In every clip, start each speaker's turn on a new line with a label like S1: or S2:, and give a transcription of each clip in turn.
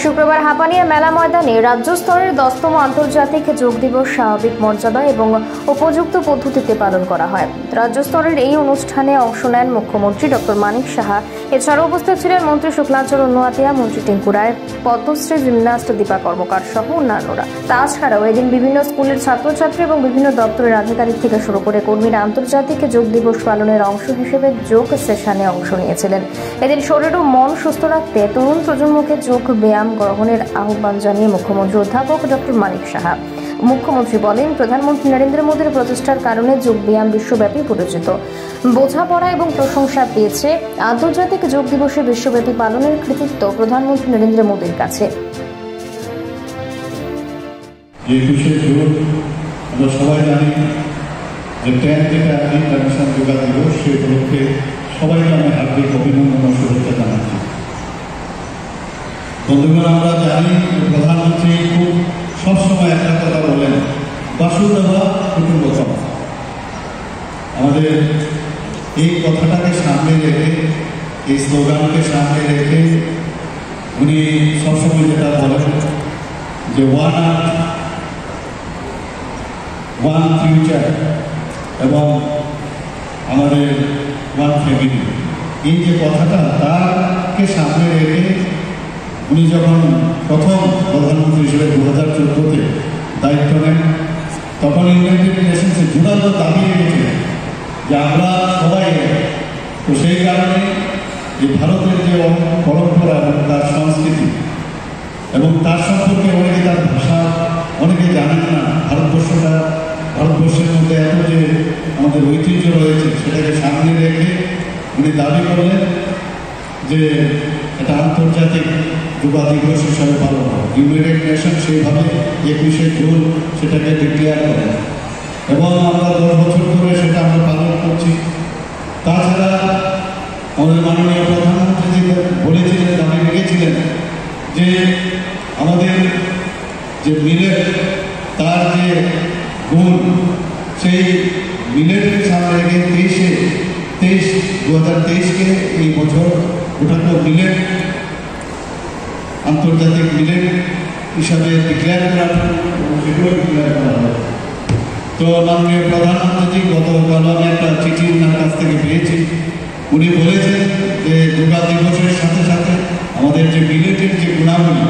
S1: শুক্রবার হাপানিয়া মেলা ময়দানে রাজ্য স্তরের 10তম আন্তর্জাতিক যোগ দিবস স্বাভাবিক মর্যাদা এবং উপযুক্ত পদ্ধতিতে পালন করা হয়। রাজ্য স্তরের এই অনুষ্ঠানে অংশ নেন মুখ্যমন্ত্রী ডক্টর মানিক সাহা। এছাড়াও উপস্থিত ছিলেন মন্ত্রী শুক্লাঞ্চল নোয়াতিয়া, মন্ত্রী টিঙ্কু রায়, পদ্মশ্রী জিমন্যাস্ট দীপা কর্মকার সহ অন্যান্যরা। তাছাড়াও এদিন বিভিন্ন স্কুলের ছাত্রছাত্রী এবং বিভিন্ন দপ্তরের আধিকারিক থেকে শুরু করে কর্মীরা আন্তর্জাতিক যোগ দিবস পালনের অংশ হিসেবে যোগ সেশনে অংশ নিয়েছিলেন। এদিন শরীর ও মন সুস্থ রাখতে তরুণ প্রজন্মকে যোগ ব্যায়াম গ্রহণের আহ্বান জানিয়ে মুখ্যমন্ত্রী অধ্যাপক ডক্টর মানিক সাহা। মুখ্যমন্ত্রী বলেন, প্রধানমন্ত্রী নরেন্দ্র মোদীর প্রচেষ্টার কারণে যোগ ব্যায়াম বিশ্বব্যাপী পরিচিত, বোঝাপড়া এবং প্রশংসা পেয়েছে। আন্তর্জাতিক যোগ দিবসে বিশ্বব্যাপী পালনের কৃতিত্ব প্রধানমন্ত্রী নরেন্দ্র মোদীর কাছে।
S2: আমরা সবাই জানি যে 10 যেটা ইন্টারন্যাশনাল যোগা দিবস, সেই উপলক্ষে সবাইকে আমি হার্দিক অভিনন্দন ও শুভেচ্ছা জানাচ্ছি। বন্ধুগণ, আমরা জানি প্রধানমন্ত্রী খুব সবসময় একটা কথা বলেন, বাসুদেবা কুটুম্বকম। আমাদের এই কথাটাকে সামনে রেখে, এই স্লোগানকে সামনে রেখে উনি সবসময় যেটা বলেন যে ওয়ান আর্থ, ওয়ান ফিউচার এবং আমাদের ওয়ান ফ্যামিলি, এই যে কথাটা তাকে সামনে রেখে উনি যখন প্রথম প্রধানমন্ত্রী হিসেবে 2014-তে দায়িত্ব নেন, তখন ইউনাইটেড নেশনসে জোরালো দাবি রেখেছিলেন যে আমরা সবাই। তো সেই কারণে এই ভারতের যে পরম্পরা এবং তার সংস্কৃতি এবং তার সম্পর্কে অনেকে, তার ভাষা অনেকে জানেন না। ভারতবর্ষের মধ্যে এত যে আমাদের ঐতিহ্য রয়েছে, সেটাকে সামনে রেখে উনি দাবি করলেন যে এটা আন্তর্জাতিক যোগা দিবস হিসাবে পালন হয়। ইউনাইটেড নেশন সেইভাবে 21শে জুন সেটাকে ডিক্লেয়ার করে এবং আমরা 10 বছর ধরে সেটা আমরা পালন করছি। তাছাড়া আমাদের মাননীয় প্রধানমন্ত্রী বলেছিলেন, দাবি রেখেছিলেন যে আমাদের যে মিলেট, তার যে গুণ, সেই মিলেটকে সামনে রেখে 2023-কে এই বছর ওটাকে মিলেট আন্তর্জাতিক মিলেট হিসাবে ডিক্লেয়ার করা এবং সেগুলো ডিক্লেয়ার করা হয়। তো মাননীয় প্রধানমন্ত্রী গতকাল আমি একটা চিঠি ওনার কাছ থেকে পেয়েছি। উনি বলেছেন যে যোগা দিবসের সাথে সাথে আমাদের যে মিলেটের যে গুণাবলী,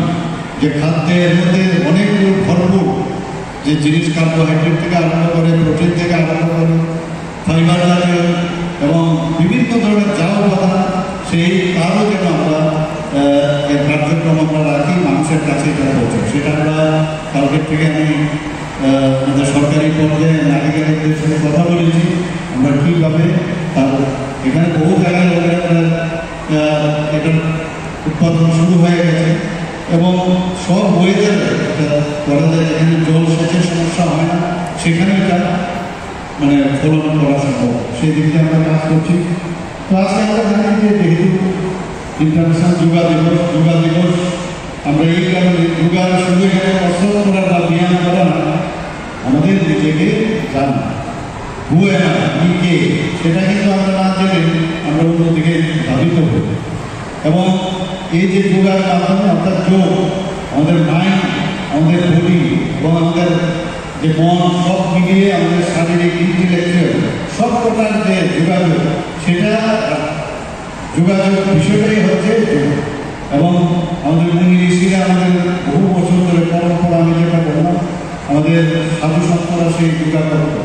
S2: যে খাদ্যের মধ্যে অনেকগুলো ভরপুর যে জিনিস, কার্বোহাইড্রেট থেকে আরম্ভ করে, প্রোটিন থেকে আরম্ভ করে, ফাইবার জাতীয় এবং বিভিন্ন ধরনের যা উপাদান, তারও যেন আমরা কার্যক্রম আমরা রাখি, মানুষের কাছে তারা পৌঁছায়। সেটা আমরা কালকের থেকে আমি আমাদের সরকারি পর্যায়ে নাগরিকদের সঙ্গে কথা বলেছি, আমরা কীভাবে তার এখানে বহু জায়গায় এটার উৎপাদন শুরু হয়ে গেছে এবং সব ওয়েদারে করা যায়। যেখানে জল সেচের সমস্যা হয় না, সেখানে এটা ফলন করা সম্ভব। সেই দিক দিয়ে আমরা কাজ করছি। তো আজকে আমরা জানি যে যেহেতু ইন্টারন্যাশনাল যোগা দিবস, আমরা এই কারণে যোগা শুধু এখানে কসরত করা বা ব্যায়াম করা না, আমাদের নিজেকে জানা, হুয়ে না কে, সেটা কিন্তু আমরা না জেনে আমরা অন্যদিকে ধাবিত হই। এবং এই যে যোগার মাধ্যমে, অর্থাৎ যোগ, আমাদের মাইন্ড, আমাদের বডি এবং আমাদের যে মন, সব মিলিয়ে আমাদের শারীরিক, ইন্টেলেকচুয়াল সব প্রকার যে যোগাযোগ, সেটা যোগাযোগ বিষয়টাই হচ্ছে যোগ। এবং আমাদের মুনি ঋষিরা আমাদের বহু বছর ধরে পরম্পরা, আমি যেটা বললাম, আমাদের সাধু সন্তরা সেই যোগা করত।